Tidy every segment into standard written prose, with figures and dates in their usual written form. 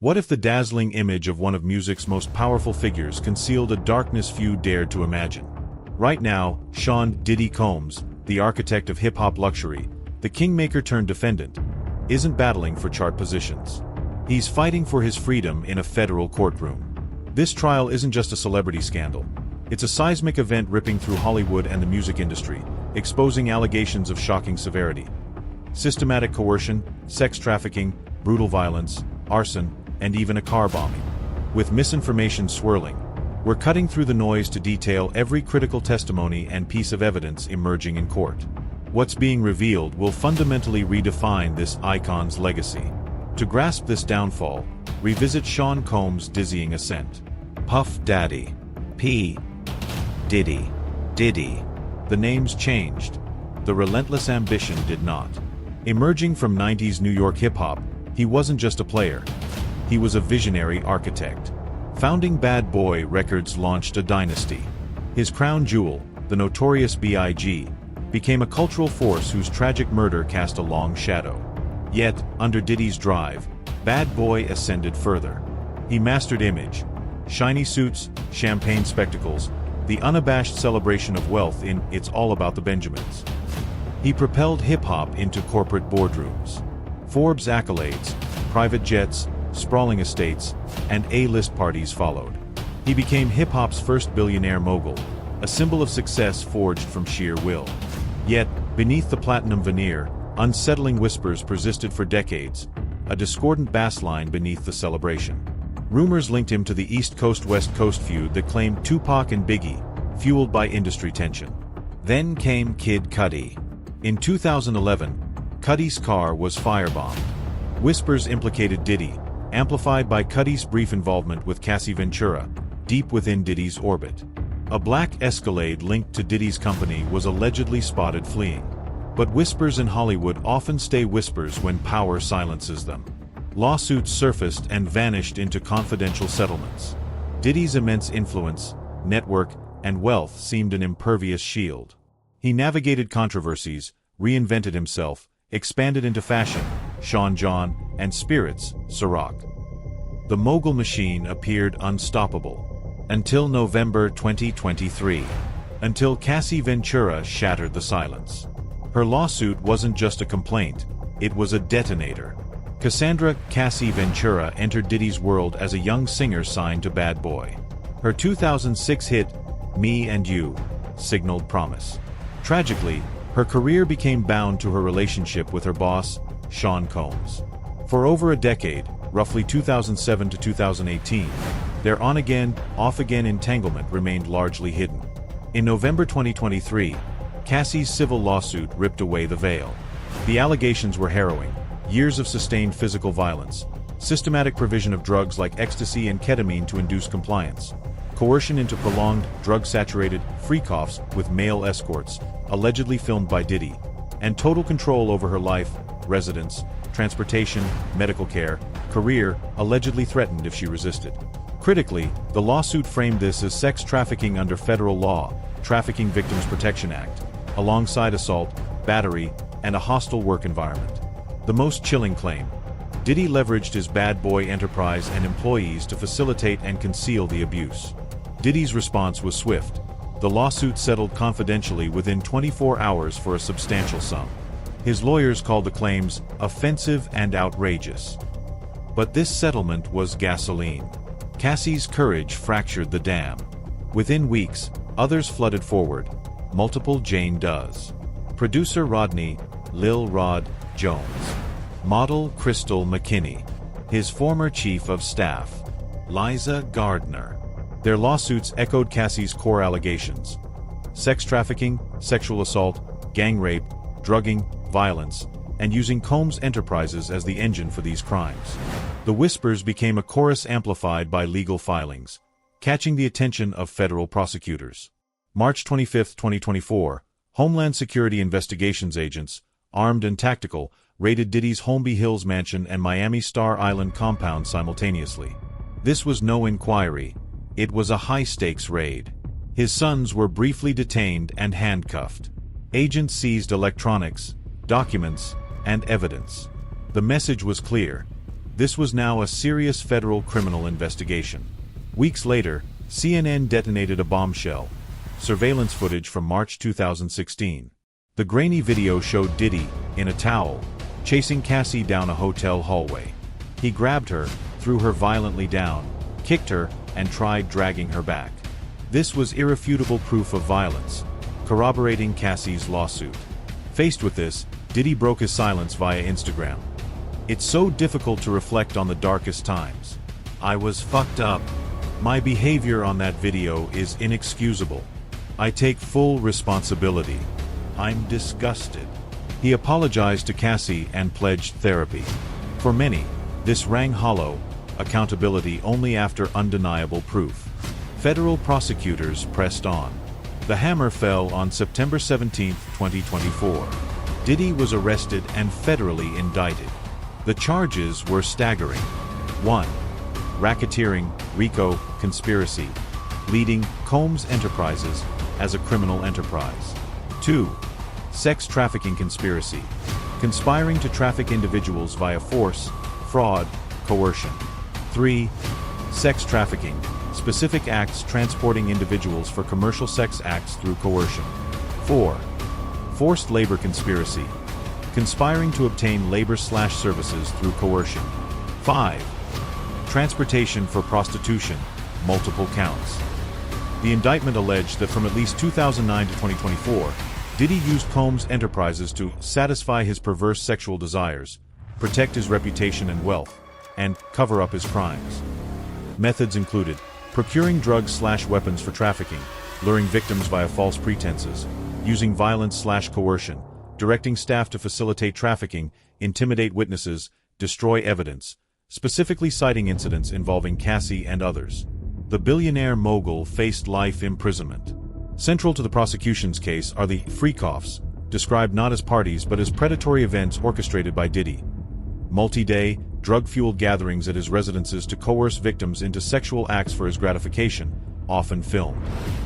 What if the dazzling image of one of music's most powerful figures concealed a darkness few dared to imagine? Right now, Sean "Diddy" Combs, the architect of hip-hop luxury, the kingmaker turned defendant, isn't battling for chart positions. He's fighting for his freedom in a federal courtroom. This trial isn't just a celebrity scandal. It's a seismic event ripping through Hollywood and the music industry, exposing allegations of shocking severity. Systematic coercion, sex trafficking, brutal violence, arson, and even a car bombing. With misinformation swirling, we're cutting through the noise to detail every critical testimony and piece of evidence emerging in court. What's being revealed will fundamentally redefine this icon's legacy. To grasp this downfall, revisit Sean Combs' dizzying ascent. Puff Daddy. P. Diddy. Diddy. The names changed. The relentless ambition did not. Emerging from 90s New York hip-hop, he wasn't just a player. He was a visionary architect. Founding Bad Boy Records launched a dynasty. His crown jewel, the notorious B.I.G., became a cultural force whose tragic murder cast a long shadow. Yet, under Diddy's drive, Bad Boy ascended further. He mastered image. Shiny suits, champagne spectacles, the unabashed celebration of wealth in It's All About the Benjamins. He propelled hip-hop into corporate boardrooms. Forbes accolades, private jets, sprawling estates, and A-list parties followed. He became hip-hop's first billionaire mogul, a symbol of success forged from sheer will. Yet, beneath the platinum veneer, unsettling whispers persisted for decades, a discordant bass line beneath the celebration. Rumors linked him to the East Coast-West Coast feud that claimed Tupac and Biggie, fueled by industry tension. Then came Kid Cudi. In 2011, Cudi's car was firebombed. Whispers implicated Diddy, amplified by Cudi's brief involvement with Cassie Ventura, deep within Diddy's orbit. A black Escalade linked to Diddy's company was allegedly spotted fleeing. But whispers in Hollywood often stay whispers when power silences them. Lawsuits surfaced and vanished into confidential settlements. Diddy's immense influence, network, and wealth seemed an impervious shield. He navigated controversies, reinvented himself, expanded into fashion, Sean John, and spirits, Ciroc. The mogul machine appeared unstoppable. Until November 2023. Until Cassie Ventura shattered the silence. Her lawsuit wasn't just a complaint, it was a detonator. Cassandra "Cassie" Ventura entered Diddy's world as a young singer signed to Bad Boy. Her 2006 hit, Me and You, signaled promise. Tragically, her career became bound to her relationship with her boss, Sean Combs. For over a decade, roughly 2007 to 2018, their on-again, off-again entanglement remained largely hidden. In November 2023, Cassie's civil lawsuit ripped away the veil. The allegations were harrowing. Years of sustained physical violence, systematic provision of drugs like ecstasy and ketamine to induce compliance, coercion into prolonged, drug-saturated freak-offs with male escorts, allegedly filmed by Diddy, and total control over her life, residence, transportation, medical care, career, allegedly threatened if she resisted. Critically, the lawsuit framed this as sex trafficking under federal law, Trafficking Victims Protection Act, alongside assault, battery, and a hostile work environment. The most chilling claim: Diddy leveraged his Bad Boy enterprise and employees to facilitate and conceal the abuse. Diddy's response was swift. The lawsuit settled confidentially within 24 hours for a substantial sum. His lawyers called the claims offensive and outrageous. But this settlement was gasoline. Cassie's courage fractured the dam. Within weeks, others flooded forward. Multiple Jane Does. Producer Rodney, Lil Rod, Jones. Model Crystal McKinney. His former chief of staff, Liza Gardner. Their lawsuits echoed Cassie's core allegations: sex trafficking, sexual assault, gang rape, drugging, violence, and using Combs' enterprises as the engine for these crimes. The whispers became a chorus amplified by legal filings, catching the attention of federal prosecutors. March 25, 2024, Homeland Security investigations agents, armed and tactical, raided Diddy's Holmby Hills mansion and Miami Star Island compound simultaneously. This was no inquiry, it was a high-stakes raid. His sons were briefly detained and handcuffed. Agents seized electronics, documents, and evidence. The message was clear: This was now a serious federal criminal investigation. Weeks later, CNN detonated a bombshell. Surveillance footage from March 2016. The grainy video showed Diddy, in a towel, chasing Cassie down a hotel hallway. He grabbed her, threw her violently down, kicked her, and tried dragging her back. This was irrefutable proof of violence, corroborating Cassie's lawsuit. Faced with this, Diddy broke his silence via Instagram. "It's so difficult to reflect on the darkest times. I was fucked up. My behavior on that video is inexcusable. I take full responsibility. I'm disgusted." He apologized to Cassie and pledged therapy. For many, this rang hollow, accountability only after undeniable proof. Federal prosecutors pressed on. The hammer fell on September 17, 2024. Diddy was arrested and federally indicted. The charges were staggering. 1. Racketeering, RICO, conspiracy, leading Combs Enterprises as a criminal enterprise. 2. Sex trafficking conspiracy, conspiring to traffic individuals via force, fraud, coercion. 3. Sex trafficking, specific acts transporting individuals for commercial sex acts through coercion. 4. Forced labor conspiracy, conspiring to obtain labor/services through coercion. 5. Transportation for prostitution, multiple counts. The indictment alleged that from at least 2009 to 2024, Diddy used Combs Enterprises to satisfy his perverse sexual desires, protect his reputation and wealth, and cover up his crimes. Methods included procuring drugs/weapons for trafficking, luring victims via false pretenses, using violence/coercion, directing staff to facilitate trafficking, intimidate witnesses, destroy evidence, specifically citing incidents involving Cassie and others. The billionaire mogul faced life imprisonment. Central to the prosecution's case are the freak-offs, described not as parties but as predatory events orchestrated by Diddy. Multi-day, drug-fueled gatherings at his residences to coerce victims into sexual acts for his gratification, often filmed.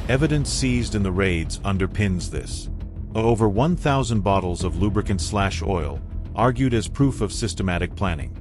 Evidence seized in the raids underpins this. Over 1,000 bottles of lubricant/oil, argued as proof of systematic planning.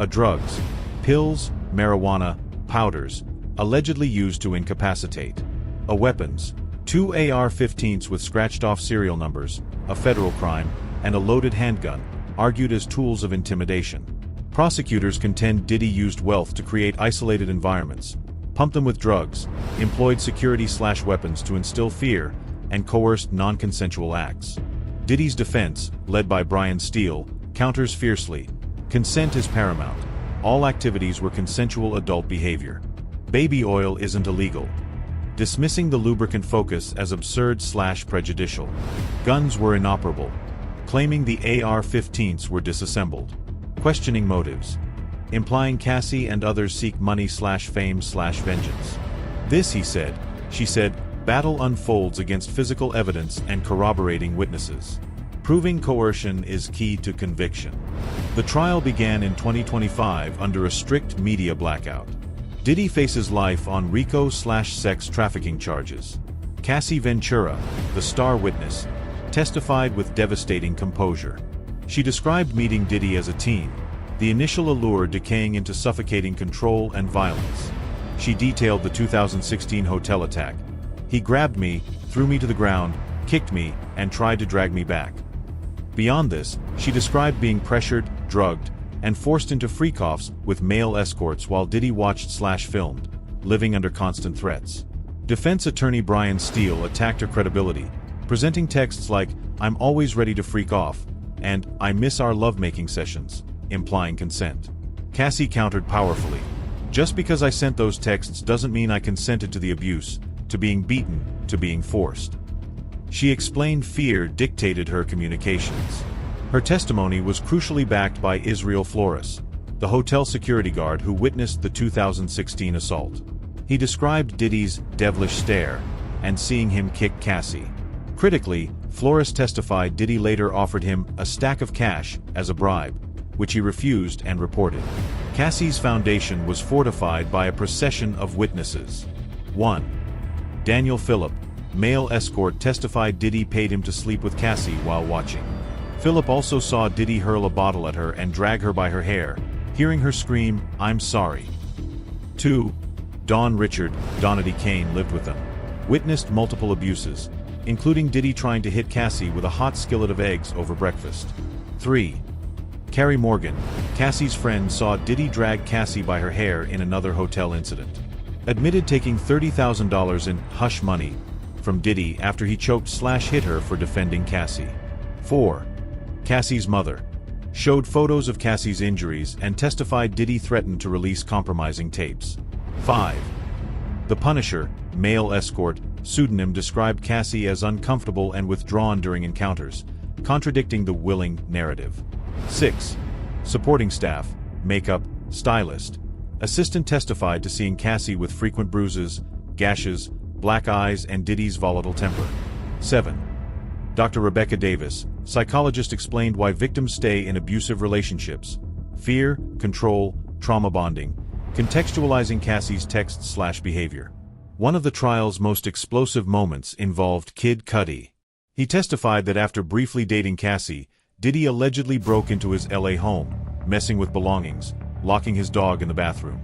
Drugs, pills, marijuana, powders, allegedly used to incapacitate. Weapons, 2 AR-15s with scratched-off serial numbers, a federal crime, and a loaded handgun, argued as tools of intimidation. Prosecutors contend Diddy used wealth to create isolated environments, pumped them with drugs, employed security/weapons to instill fear, and coerced non-consensual acts. Diddy's defense, led by Brian Steele, counters fiercely. Consent is paramount. All activities were consensual adult behavior. Baby oil isn't illegal. Dismissing the lubricant focus as absurd/prejudicial. Guns were inoperable. Claiming the AR-15s were disassembled. Questioning motives. Implying Cassie and others seek money/fame/vengeance. This, he said, she said, battle unfolds against physical evidence and corroborating witnesses. Proving coercion is key to conviction. The trial began in 2025 under a strict media blackout. Diddy faces life on RICO/sex trafficking charges. Cassie Ventura, the star witness, testified with devastating composure. She described meeting Diddy as a teen, the initial allure decaying into suffocating control and violence. She detailed the 2016 hotel attack. "He grabbed me, threw me to the ground, kicked me, and tried to drag me back." Beyond this, she described being pressured, drugged, and forced into freak-offs with male escorts while Diddy watched/filmed, living under constant threats. Defense attorney Brian Steele attacked her credibility, presenting texts like, "I'm always ready to freak off," and "I miss our lovemaking sessions," implying consent. Cassie countered powerfully. "Just because I sent those texts doesn't mean I consented to the abuse, to being beaten, to being forced." She explained fear dictated her communications. Her testimony was crucially backed by Israel Flores, the hotel security guard who witnessed the 2016 assault. He described Diddy's devilish stare and seeing him kick Cassie. Critically, Flores testified Diddy later offered him a stack of cash as a bribe, which he refused and reported. Cassie's foundation was fortified by a procession of witnesses. 1. Daniel Phillip, male escort, testified Diddy paid him to sleep with Cassie while watching. Phillip also saw Diddy hurl a bottle at her and drag her by her hair, hearing her scream, "I'm sorry." 2. Don Richard, Donady Kane lived with them. Witnessed multiple abuses, including Diddy trying to hit Cassie with a hot skillet of eggs over breakfast. 3. Carrie Morgan, Cassie's friend, saw Diddy drag Cassie by her hair in another hotel incident. Admitted taking $30,000 in hush money from Diddy after he choked/hit her for defending Cassie. 4. Cassie's mother showed photos of Cassie's injuries and testified Diddy threatened to release compromising tapes. 5. The Punisher, male escort, pseudonym, described Cassie as uncomfortable and withdrawn during encounters, contradicting the willing narrative. 6. Supporting staff, makeup, stylist, assistant testified to seeing Cassie with frequent bruises, gashes, black eyes, and Diddy's volatile temper. 7. Dr. Rebecca Davis, psychologist, explained why victims stay in abusive relationships: fear, control, trauma bonding, contextualizing Cassie's text/behavior. One of the trial's most explosive moments involved Kid Cudi. He testified that after briefly dating Cassie, Diddy allegedly broke into his LA home, messing with belongings, locking his dog in the bathroom.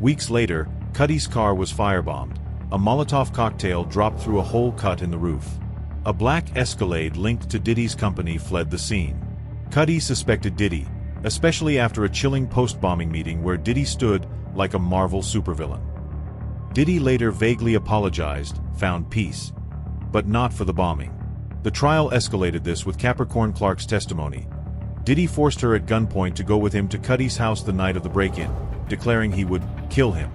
Weeks later, Cudi's car was firebombed. A Molotov cocktail dropped through a hole cut in the roof. A black Escalade linked to Diddy's company fled the scene. Cudi suspected Diddy, especially after a chilling post-bombing meeting where Diddy stood like a Marvel supervillain. Diddy later vaguely apologized, found peace, but not for the bombing. The trial escalated this with Capricorn Clark's testimony. Diddy forced her at gunpoint to go with him to Cudi's house the night of the break-in, declaring he would kill him.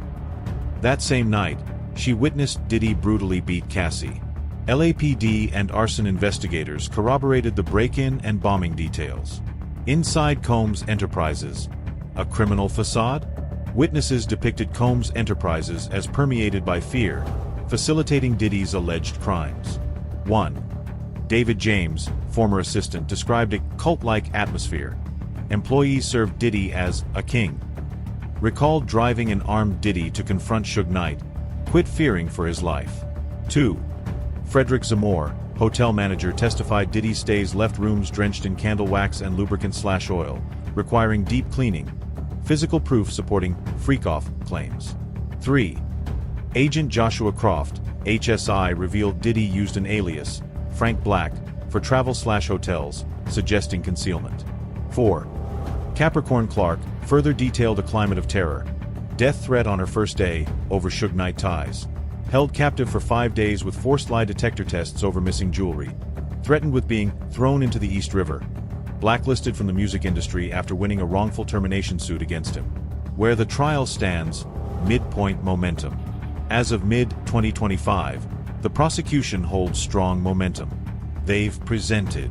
That same night, she witnessed Diddy brutally beat Cassie. LAPD and arson investigators corroborated the break-in and bombing details. Inside Combs Enterprises, a criminal facade? Witnesses depicted Combs Enterprises as permeated by fear, facilitating Diddy's alleged crimes. 1. David James, former assistant, described a cult-like atmosphere. Employees served Diddy as a king. Recalled driving an armed Diddy to confront Suge Knight, quit fearing for his life. 2. Frederick Zamore, hotel manager, testified Diddy stays left rooms drenched in candle wax and lubricant/oil, requiring deep cleaning. Physical proof supporting freak-off claims. 3. Agent Joshua Croft, HSI, revealed Diddy used an alias, Frank Black, for travel/hotels, suggesting concealment. 4. Capricorn Clark further detailed a climate of terror. Death threat on her first day over Suge Knight ties. Held captive for 5 days with forced lie detector tests over missing jewelry. Threatened with being thrown into the East River. Blacklisted from the music industry after winning a wrongful termination suit against him. Where the trial stands, midpoint momentum. As of mid-2025, the prosecution holds strong momentum. They've presented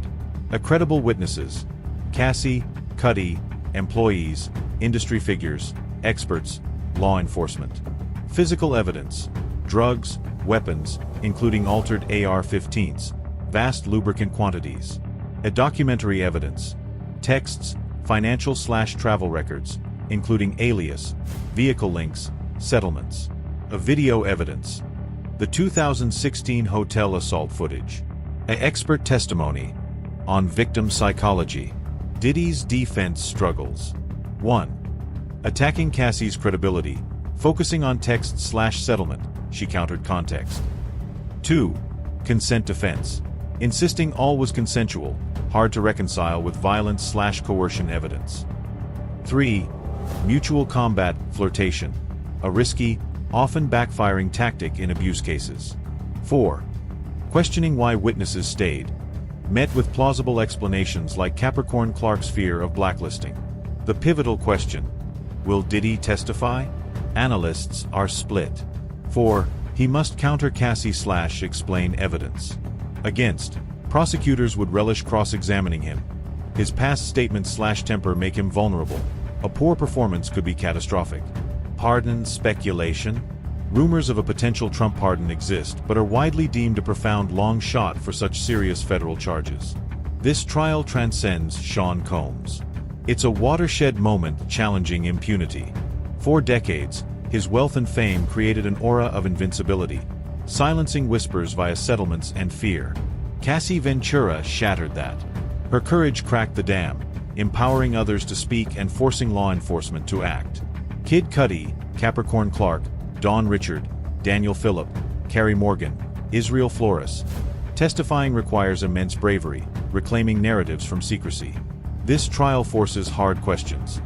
credible witnesses: Cassie, Cudi, employees, industry figures, experts, law enforcement. Physical evidence: drugs, weapons, including altered AR-15s, vast lubricant quantities. A documentary evidence: texts, financial/travel records, including alias, vehicle links, settlements. A video evidence: the 2016 hotel assault footage. A expert testimony on victim psychology. Diddy's defense struggles. 1. Attacking Cassie's credibility, focusing on text/settlement, she countered context. 2. Consent defense, insisting all was consensual, hard to reconcile with violence/coercion evidence. 3. Mutual combat flirtation, a risky, often backfiring tactic in abuse cases. 4. Questioning why witnesses stayed, met with plausible explanations like Capricorn Clark's fear of blacklisting. The pivotal question: will Diddy testify? Analysts are split. 4. He must counter Cassie/explain evidence. Against, prosecutors would relish cross-examining him. His past statements/temper make him vulnerable. A poor performance could be catastrophic. Pardon speculation? Rumors of a potential Trump pardon exist, but are widely deemed a profound long shot for such serious federal charges. This trial transcends Sean Combs. It's a watershed moment challenging impunity. For decades, his wealth and fame created an aura of invincibility, silencing whispers via settlements and fear. Cassie Ventura shattered that. Her courage cracked the dam, empowering others to speak and forcing law enforcement to act. Cudi, Capricorn Clark, Dawn Richard, Daniel Phillip, Carrie Morgan, Israel Flores. Testifying requires immense bravery, reclaiming narratives from secrecy. This trial forces hard questions.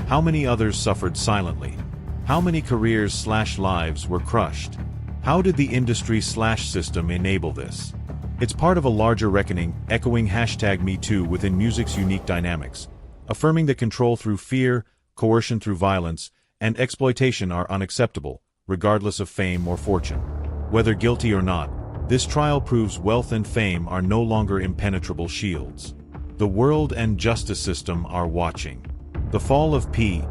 How many others suffered silently? How many careers/lives were crushed? How did the industry/system enable this? It's part of a larger reckoning, echoing #MeToo within music's unique dynamics, affirming that control through fear, coercion through violence, and exploitation are unacceptable, regardless of fame or fortune. Whether guilty or not, this trial proves wealth and fame are no longer impenetrable shields. The world and justice system are watching. The fall of P.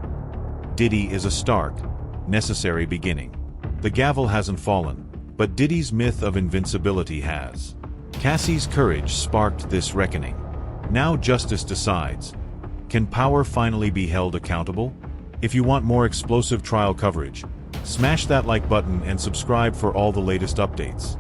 Diddy is a stark, necessary beginning. The gavel hasn't fallen, but Diddy's myth of invincibility has. Cassie's courage sparked this reckoning. Now justice decides. Can power finally be held accountable? If you want more explosive trial coverage, smash that like button and subscribe for all the latest updates.